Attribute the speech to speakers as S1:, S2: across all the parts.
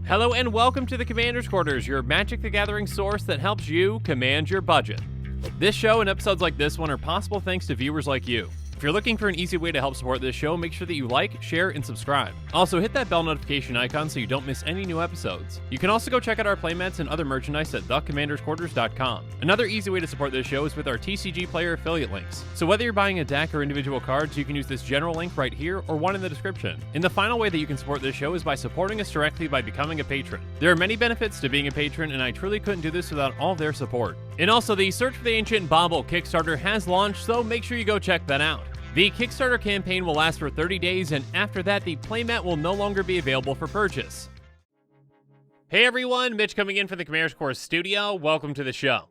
S1: Hello and welcome to the Commander's Quarters, your Magic the Gathering source that helps you command your budget. This show and episodes like this one are possible thanks to viewers like you. If you're looking for an easy way to help support this show, make sure that you like, share, and subscribe. Also, hit that bell notification icon so you don't miss any new episodes. You can also go check out our playmats and other merchandise at thecommandersquarters.com. Another easy way to support this show is with our TCG player affiliate links. So whether you're buying a deck or individual cards, you can use this general link right here or one in the description. And the final way that you can support this show is by supporting us directly by becoming a patron. There are many benefits to being a patron, and I truly couldn't do this without all their support. And also, the Search for the Ancient Bauble Kickstarter has launched, so make sure you go check that out. The Kickstarter campaign will last for 30 days, and after that, the playmat will no longer be available for purchase. Hey everyone, Mitch coming in for the Commander's Quarters studio. Welcome to the show.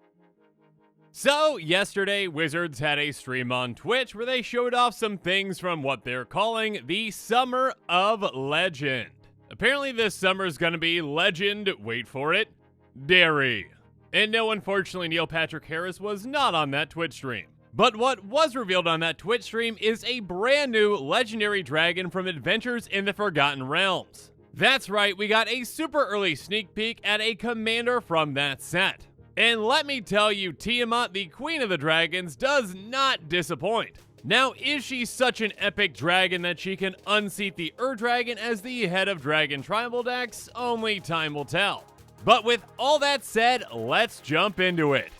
S1: So, yesterday, Wizards had a stream on Twitch where they showed off some things from what they're calling the Summer of Legend. Apparently this summer is gonna be Legend, wait for it, Dairy. And no, unfortunately, Neil Patrick Harris was not on that Twitch stream. But what was revealed on that Twitch stream is a brand new legendary dragon from Adventures in the Forgotten Realms. That's right, we got a super early sneak peek at a commander from that set. And let me tell you, Tiamat, the Queen of the Dragons, does not disappoint. Now, is she such an epic dragon that she can unseat the Dragon as the head of Dragon Tribal decks? Only time will tell. But with all that said, let's jump into it.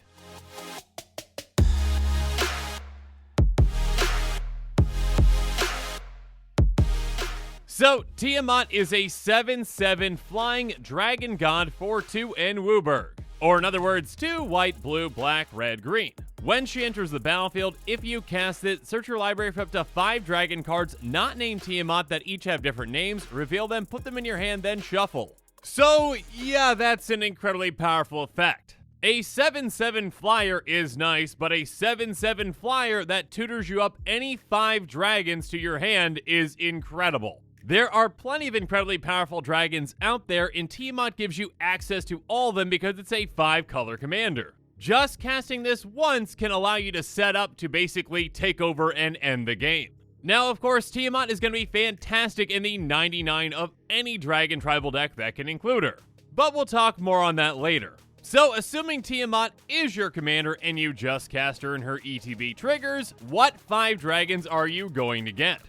S1: So, Tiamat is a 7/7 flying dragon god for 2 and Wooburg. Or in other words, 2 white, blue, black, red, green. When she enters the battlefield, if you cast it, search your library for up to 5 dragon cards not named Tiamat that each have different names, reveal them, put them in your hand, then shuffle. So, yeah, that's an incredibly powerful effect. A 7/7 flyer is nice, but a 7/7 flyer that tutors you up any 5 dragons to your hand is incredible. There are plenty of incredibly powerful dragons out there, and Tiamat gives you access to all of them because it's a 5-color commander. Just casting this once can allow you to set up to basically take over and end the game. Now, of course, Tiamat is going to be fantastic in the 99 of any Dragon Tribal deck that can include her. But we'll talk more on that later. So, assuming Tiamat is your commander and you just cast her and her ETB triggers, what 5 dragons are you going to get?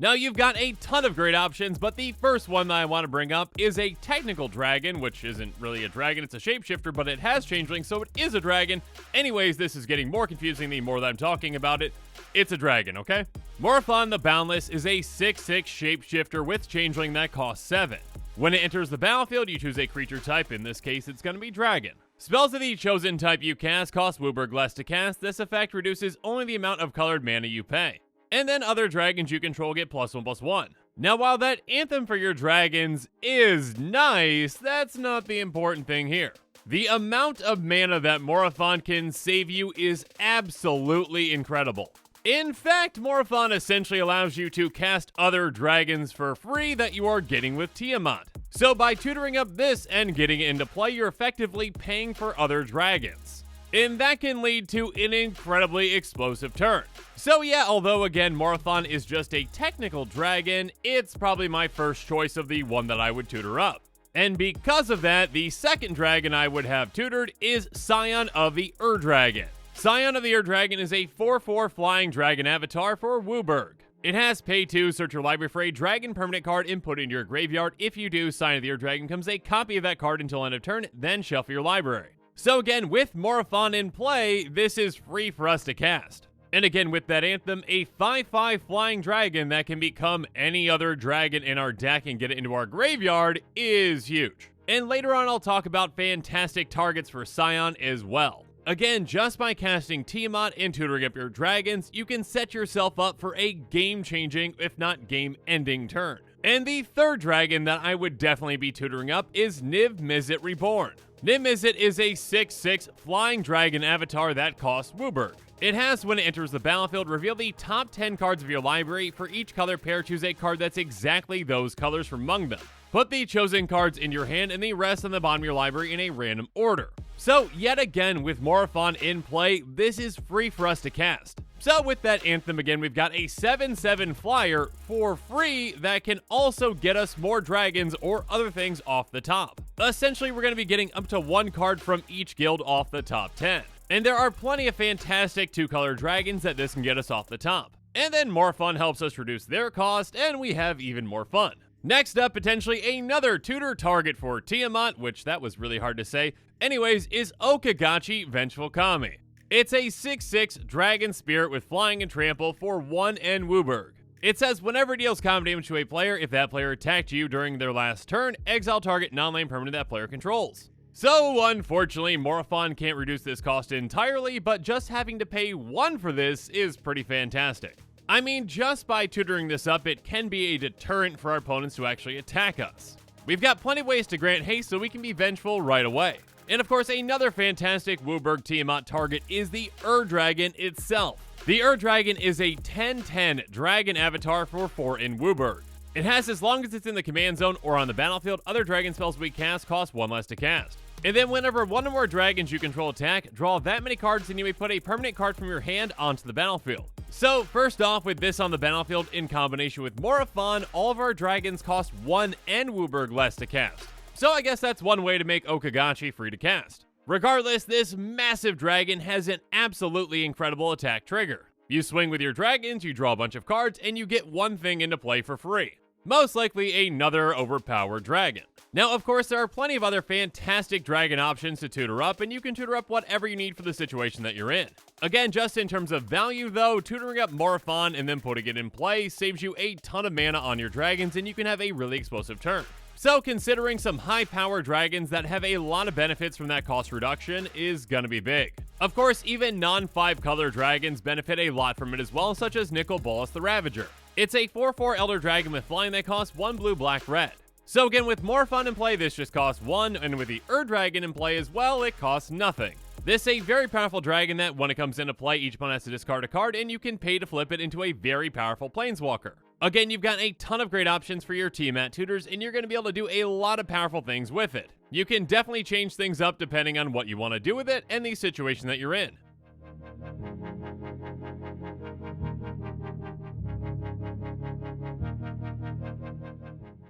S1: Now, you've got a ton of great options, but the first one that I want to bring up is a technical dragon, which isn't really a dragon, it's a shapeshifter, but it has changeling, so it is a dragon. Anyways, this is getting more confusing the more that I'm talking about it. It's a dragon, okay? Morophon the Boundless is a 6/6 shapeshifter with changeling that costs 7. When it enters the battlefield, you choose a creature type. In this case, it's going to be dragon. Spells of the chosen type you cast cost Wooburg less to cast. This effect reduces only the amount of colored mana you pay. And then other dragons you control get +1/+1. Now, while that anthem for your dragons is nice, that's not the important thing here. The amount of mana that Morophon can save you is absolutely incredible. In fact, Morophon essentially allows you to cast other dragons for free that you are getting with Tiamat. So by tutoring up this and getting it into play, you're effectively paying for other dragons. And that can lead to an incredibly explosive turn. So yeah, although again, Morophon is just a technical dragon, it's probably my first choice of the one that I would tutor up. And because of that, the second dragon I would have tutored is Scion of the Dragon. Scion of the Dragon is a 4/4 flying dragon avatar for Wooburg. It has pay 2, search your library for a dragon permanent card and put it into your graveyard. If you do, Scion of the Dragon comes a copy of that card until end of turn, then shuffle your library. So again, with Morophon in play, this is free for us to cast. And again, with that anthem, a 5/5 flying dragon that can become any other dragon in our deck and get it into our graveyard is huge. And later on, I'll talk about fantastic targets for Scion as well. Again, just by casting Tiamat and tutoring up your dragons, you can set yourself up for a game-changing, if not game-ending turn. And the third dragon that I would definitely be tutoring up is Niv-Mizzet Reborn. Niv-Mizzet is a 6/6 flying dragon avatar that costs Wooburg. It has, when it enters the battlefield, reveal the top 10 cards of your library. For each color pair, choose a card that's exactly those colors from among them. Put the chosen cards in your hand and the rest on the bottom of your library in a random order. So, yet again, with Morophon in play, this is free for us to cast. So with that Anthem again, we've got a 7/7 flyer for free that can also get us more dragons or other things off the top. Essentially, we're going to be getting up to one card from each guild off the top 10. And there are plenty of fantastic 2-color dragons that this can get us off the top. And then Morophon helps us reduce their cost, and we have even more fun. Next up, potentially another tutor target for Tiamat, which that was really hard to say. Anyways, is Okagachi Vengeful Kami. It's a 6/6 Dragon Spirit with Flying and Trample for 1 and Wooburg. It says whenever it deals combat damage to a player, if that player attacked you during their last turn, exile target non-land permanent that player controls. So unfortunately, Morophon can't reduce this cost entirely, but just having to pay 1 for this is pretty fantastic. I mean, just by tutoring this up, it can be a deterrent for our opponents to actually attack us. We've got plenty of ways to grant haste so we can be vengeful right away. And of course, another fantastic Wooburg Tiamat target is the Dragon itself. The Dragon is a 10/10 dragon avatar for 4 in Wooburg. It has, as long as it's in the command zone or on the battlefield, other dragon spells we cast cost 1 less to cast. And then whenever one or more dragons you control attack, draw that many cards and you may put a permanent card from your hand onto the battlefield. So first off, with this on the battlefield in combination with Morophon, all of our dragons cost 1 and Wooburg less to cast. So I guess that's one way to make Okagachi free to cast. Regardless, this massive dragon has an absolutely incredible attack trigger. You swing with your dragons, you draw a bunch of cards, and you get one thing into play for free. Most likely another overpowered dragon. Now, of course, there are plenty of other fantastic dragon options to tutor up, and you can tutor up whatever you need for the situation that you're in. Again, just in terms of value though, tutoring up Morophon and then putting it in play saves you a ton of mana on your dragons, and you can have a really explosive turn. So considering some high-power dragons that have a lot of benefits from that cost reduction is gonna be big. Of course, even non-5-color dragons benefit a lot from it as well, such as Nicol Bolas the Ravager. It's a 4/4 Elder Dragon with flying that costs 1 blue, black, red. So again, with Morophon in play, this just costs 1, and with the Dragon in play as well, it costs nothing. This is a very powerful dragon that, when it comes into play, each opponent has to discard a card, and you can pay to flip it into a very powerful planeswalker. Again, you've got a ton of great options for your Tiamat tutors, and you're going to be able to do a lot of powerful things with it. You can definitely change things up depending on what you want to do with it and the situation that you're in.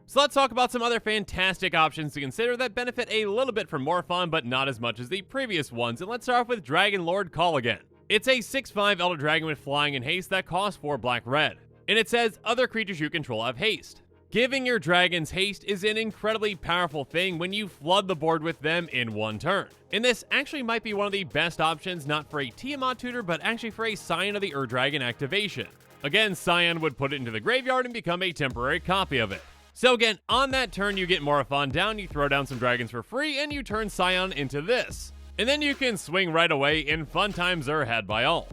S1: So let's talk about some other fantastic options to consider that benefit a little bit from Morophon, but not as much as the previous ones, and let's start off with Dragon Lord Call Again. It's a 6/5 Elder Dragon with flying and haste that costs 4 black, red. And it says other creatures you control have haste. Giving your dragons haste is an incredibly powerful thing when you flood the board with them in one turn. And this actually might be one of the best options, not for a Tiamat tutor, but actually for a Scion of the Dragon activation. Again, Scion would put it into the graveyard and become a temporary copy of it. So again, on that turn you get Morophon down, you throw down some dragons for free, and you turn Scion into this. And then you can swing right away, and fun times are had by all.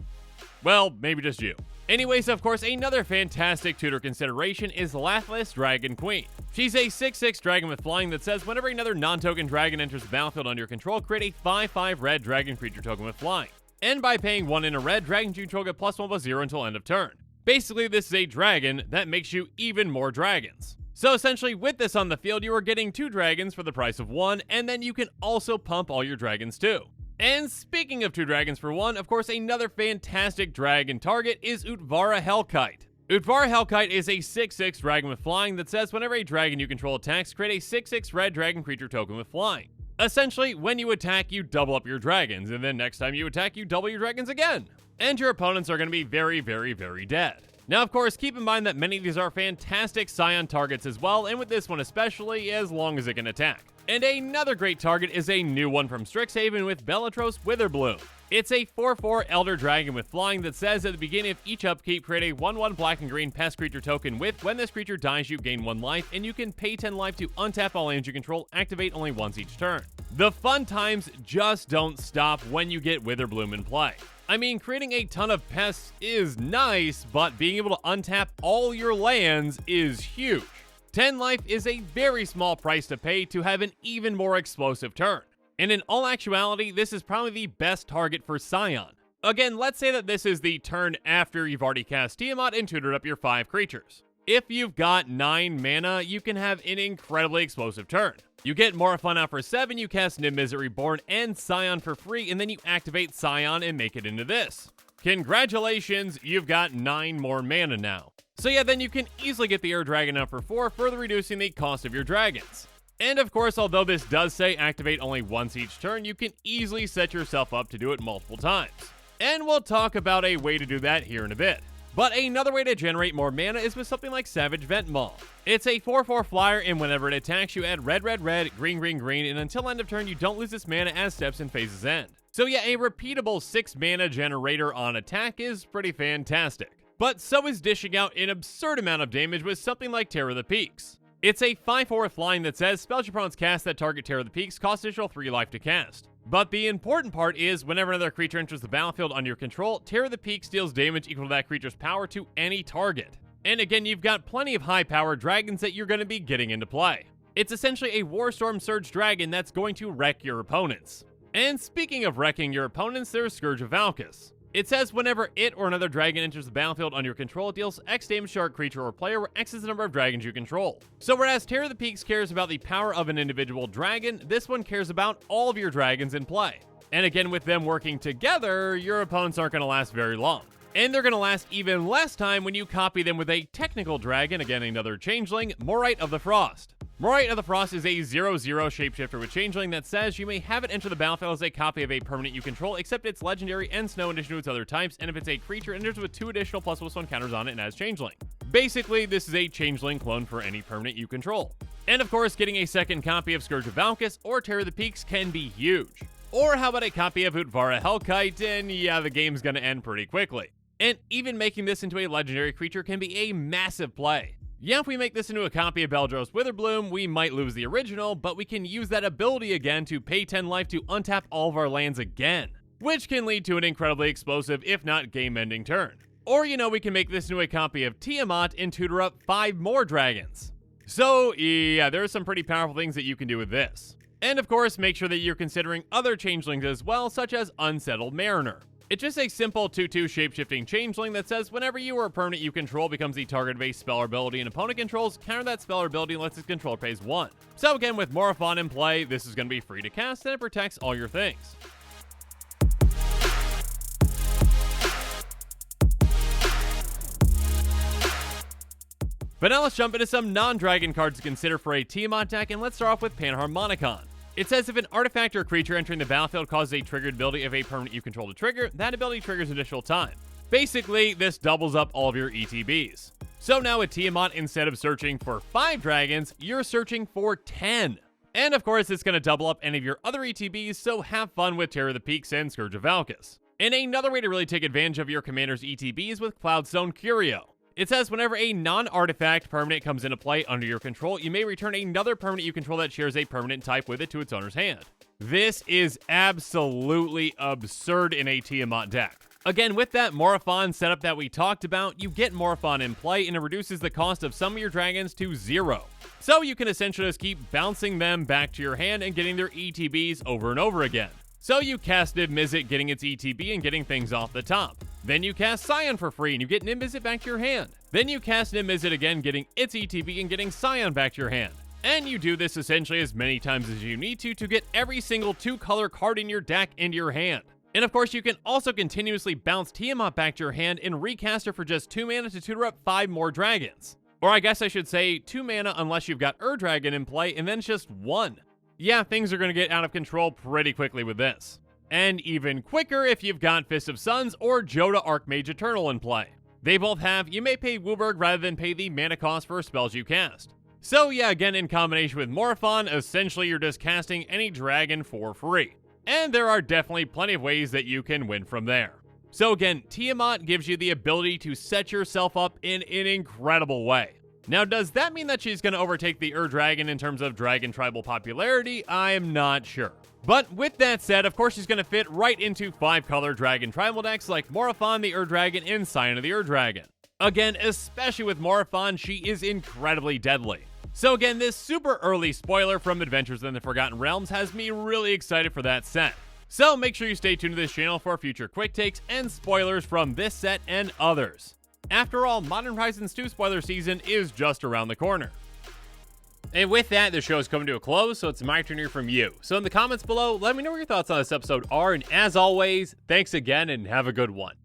S1: Well, maybe just you. Anyways, of course, another fantastic tutor consideration is Lathliss Dragon Queen. She's a 6/6 dragon with flying that says whenever another non-token dragon enters the battlefield under your control, create a 5/5 red dragon creature token with flying. And by paying 1 in a red, dragons you control get +1/+0 until end of turn. Basically, this is a dragon that makes you even more dragons. So essentially, with this on the field, you are getting 2 dragons for the price of 1, and then you can also pump all your dragons too. And speaking of 2 dragons for 1, of course, another fantastic dragon target is Utvara Hellkite. Utvara Hellkite is a 6/6 dragon with flying that says whenever a dragon you control attacks, create a 6/6 red dragon creature token with flying. Essentially, when you attack, you double up your dragons, and then next time you attack, you double your dragons again. And your opponents are going to be very, very, very dead. Now, of course, keep in mind that many of these are fantastic Scion targets as well, and with this one especially, as long as it can attack. And another great target is a new one from Strixhaven with Bellatrix Witherbloom. It's a 4/4 Elder Dragon with flying that says at the beginning of each upkeep, create a 1/1 black and green pest creature token with when this creature dies, you gain 1 life, and you can pay 10 life to untap all lands you control, activate only once each turn. The fun times just don't stop when you get Witherbloom in play. I mean, creating a ton of pests is nice, but being able to untap all your lands is huge. 10 life is a very small price to pay to have an even more explosive turn. And in all actuality, this is probably the best target for Scion. Again, let's say that this is the turn after you've already cast Tiamat and tutored up your 5 creatures. If you've got 9 mana, you can have an incredibly explosive turn. You get Morphon out for 7, you cast Nimbus Reborn and Scion for free, and then you activate Scion and make it into this. Congratulations, you've got 9 more mana now. So yeah, then you can easily get the Ur Dragon out for 4, further reducing the cost of your dragons. And of course, although this does say activate only once each turn, you can easily set yourself up to do it multiple times. And we'll talk about a way to do that here in a bit. But another way to generate more mana is with something like Savage Vent Maul. It's a 4/4 flyer, and whenever it attacks, you add red, red, red, green, green, green, and until end of turn, you don't lose this mana as steps and phases end. So yeah, a repeatable 6 mana generator on attack is pretty fantastic. But so is dishing out an absurd amount of damage with something like Terror of the Peaks. It's a 5/4 flying that says spells your opponents cast that target Terror of the Peaks cost additional 3 life to cast. But the important part is, whenever another creature enters the battlefield under your control, Terror of the Peaks deals damage equal to that creature's power to any target. And again, you've got plenty of high-powered dragons that you're going to be getting into play. It's essentially a Warstorm Surge dragon that's going to wreck your opponents. And speaking of wrecking your opponents, there's Scourge of Valkis. It says whenever it or another dragon enters the battlefield under your control, it deals X damage to our creature or player, where X is the number of dragons you control. So whereas Terror of the Peaks cares about the power of an individual dragon, this one cares about all of your dragons in play. And again, with them working together, your opponents aren't going to last very long. And they're going to last even less time when you copy them with a technical dragon, again another changeling, Morite of the Frost. Morite of the Frost is a 0/0 shapeshifter with changeling that says you may have it enter the battlefield as a copy of a permanent you control, except it's legendary and snow in addition to its other types, and if it's a creature, it enters with 2 additional +1/+1 counters on it and has changeling. Basically, this is a changeling clone for any permanent you control. And of course, getting a second copy of Scourge of Valkis or Terror of the Peaks can be huge. Or how about a copy of Utvara Hellkite, and yeah, the game's gonna end pretty quickly. And even making this into a legendary creature can be a massive play. Yeah, if we make this into a copy of Beldros Witherbloom, we might lose the original, but we can use that ability again to pay 10 life to untap all of our lands again, which can lead to an incredibly explosive, if not game-ending turn. Or, you know, we can make this into a copy of Tiamat and tutor up 5 more dragons. So, yeah, there are some pretty powerful things that you can do with this. And of course, make sure that you're considering other changelings as well, such as Unsettled Mariner. It's just a simple 2/2 shapeshifting changeling that says whenever you or a permanent you control becomes the target of a spell ability an opponent controls, counter that spell ability unless its controller pays 1. So again, with Morphon in play, this is going to be free to cast and it protects all your things. But now let's jump into some non-dragon cards to consider for a Tiamat deck, and let's start off with Panharmonicon. It says if an artifact or creature entering the battlefield causes a triggered ability of a permanent you control to trigger, that ability triggers additional time. Basically, this doubles up all of your ETBs. So now with Tiamat, instead of searching for 5 dragons, you're searching for 10. And of course, it's going to double up any of your other ETBs, so have fun with Terror of the Peaks and Scourge of Valkis. And another way to really take advantage of your commander's ETBs with Cloudstone Curio. It says whenever a non-artifact permanent comes into play under your control, you may return another permanent you control that shares a permanent type with it to its owner's hand. This is absolutely absurd in a Tiamat deck. Again, with that Morphon setup that we talked about, you get Morphon in play and it reduces the cost of some of your dragons to 0. So you can essentially just keep bouncing them back to your hand and getting their ETBs over and over again. So you cast Niv-Mizzet, getting its ETB and getting things off the top. Then you cast Scion for free and you get Niv-Mizzet back to your hand. Then you cast Niv-Mizzet again, getting its ETB and getting Scion back to your hand. And you do this essentially as many times as you need to get every single 2-color card in your deck into your hand. And of course, you can also continuously bounce Tiamat back to your hand and recast her for just 2 mana to tutor up 5 more dragons. Or I guess I should say 2 mana unless you've got Ur-Dragon in play, and then it's just 1. Yeah, things are going to get out of control pretty quickly with this. And even quicker if you've got Fist of Suns or Joda Archmage Eternal in play. They both have, you may pay Wooburg rather than pay the mana cost for spells you cast. So yeah, again, in combination with Morphon, essentially you're just casting any dragon for free. And there are definitely plenty of ways that you can win from there. So again, Tiamat gives you the ability to set yourself up in an incredible way. Now, does that mean that she's going to overtake the Ur-Dragon in terms of dragon tribal popularity? I am not sure. But with that said, of course she's going to fit right into 5-color dragon tribal decks like Morphon the Ur-Dragon and Scion of the Ur-Dragon. Again, especially with Morphon, she is incredibly deadly. So again, this super early spoiler from Adventures in the Forgotten Realms has me really excited for that set. So make sure you stay tuned to this channel for future quick takes and spoilers from this set and others. After all, Modern Horizons 2 spoiler season is just around the corner. And with that, the show is coming to a close, so it's my turn to hear from you. So in the comments below, let me know what your thoughts on this episode are, and as always, thanks again and have a good one.